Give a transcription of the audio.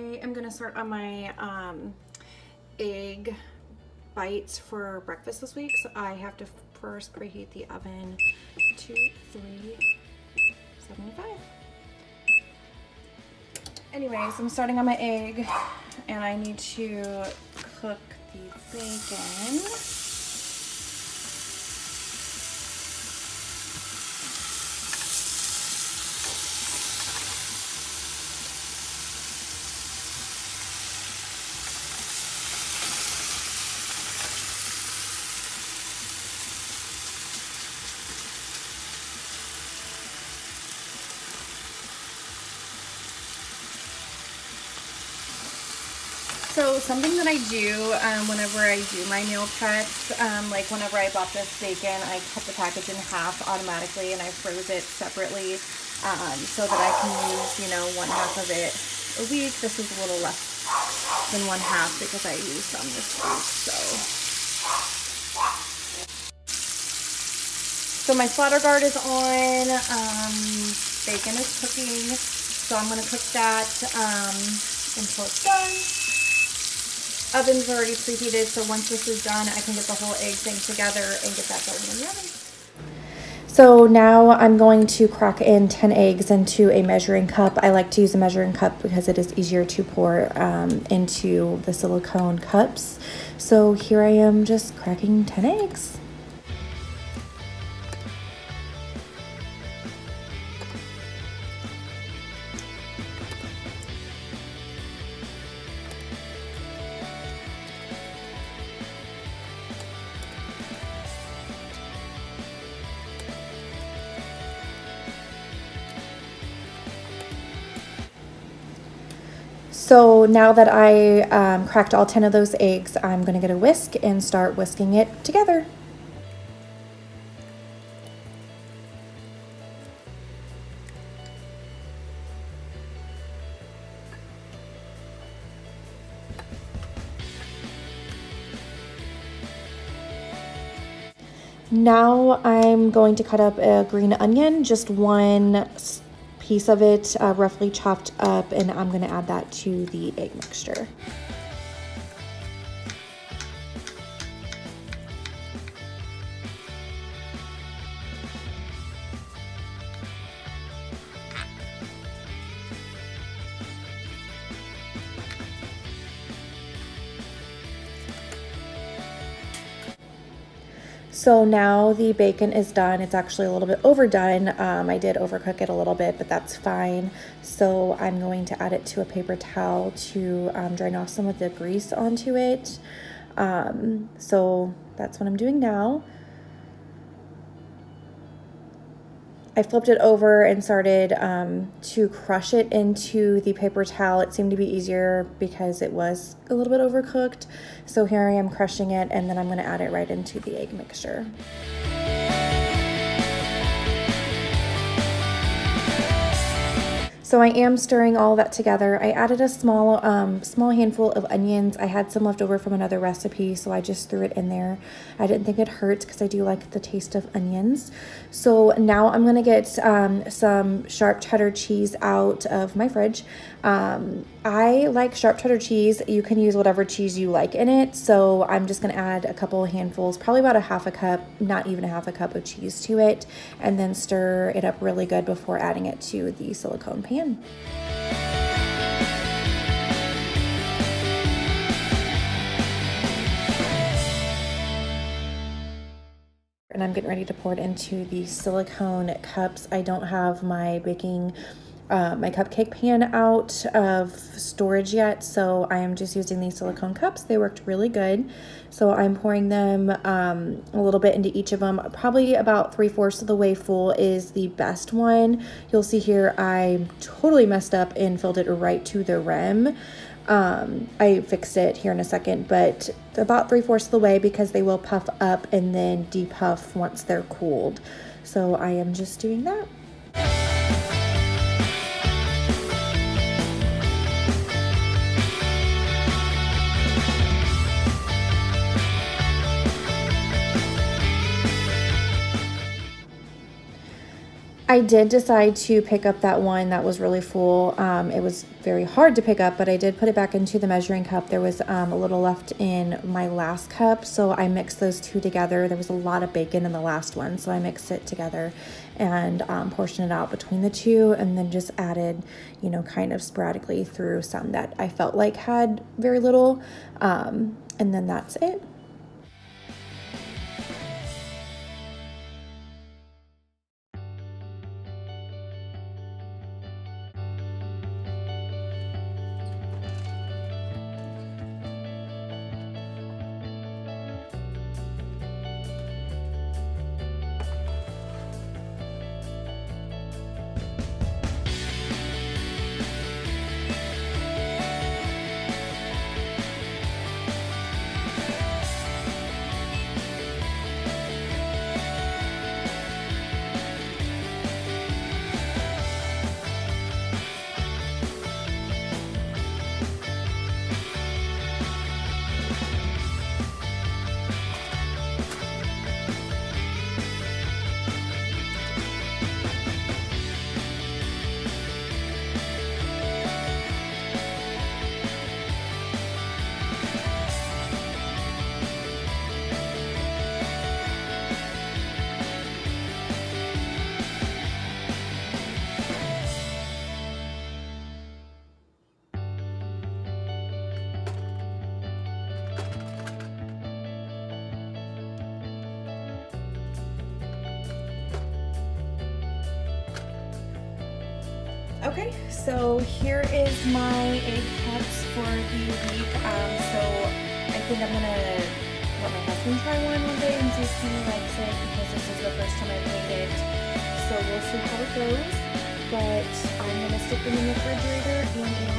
I am gonna start on my egg bites for breakfast this week. So I have to first preheat the oven to 375. Anyways, I'm starting on my egg and I need to cook the bacon. So something that I do whenever I do my meal preps, like whenever I bought this bacon, I cut the package in half automatically and I froze it separately so that I can use, you know, one half of it a week. This is a little less than one half because I used some this week. So my slaughter guard is on, bacon is cooking, so I'm going to cook that until it's done. Oven's already preheated, so once this is done, I can get the whole egg thing together and get that going in the oven. So now I'm going to crack in 10 eggs into a measuring cup. I like to use a measuring cup because it is easier to pour into the silicone cups. So here I am just cracking 10 eggs. So now that I cracked all 10 of those eggs, I'm going to get a whisk and start whisking it together. Now I'm going to cut up a green onion, just one piece of it roughly chopped up, and I'm going to add that to the egg mixture. So now the bacon is done. It's actually a little bit overdone. I did overcook it a little bit, but that's fine. So I'm going to add it to a paper towel to drain off some of the grease onto it. So that's what I'm doing now. I flipped it over and started to crush it into the paper towel. It seemed to be easier because it was a little bit overcooked. So here I am crushing it, and then I'm going to add it right into the egg mixture. So I am stirring all that together. I added a small handful of onions. I had some left over from another recipe, so I just threw it in there. I didn't think it hurt because I do like the taste of onions. So now I'm gonna get some sharp cheddar cheese out of my fridge. I like sharp cheddar cheese. You can use whatever cheese you like in it. So I'm just gonna add a couple handfuls, probably about a half a cup, not even a half a cup of cheese to it, and then stir it up really good before adding it to the silicone pan. And I'm getting ready to pour it into the silicone cups. I don't have my my cupcake pan out of storage yet, so I am just using these silicone cups. They worked really good. So I'm pouring them a little bit into each of them. Probably about 3/4 of the way full is the best one. You'll see here I totally messed up and filled it right to the rim. I fixed it here in a second, but about 3/4 of the way because they will puff up and then depuff once they're cooled. So I am just doing that. I did decide to pick up that one that was really full. It was very hard to pick up, but I did put it back into the measuring cup. There was a little left in my last cup, so I mixed those two together. There was a lot of bacon in the last one, so I mixed it together and portioned it out between the two, and then just added, kind of sporadically through some that I felt like had very little, and then that's it. Okay, so here is my egg cups for the week. So I think I'm gonna let my husband try one day and see if he likes it, because this is the first time I've made it. So we'll see how it goes. But I'm gonna stick them in the refrigerator and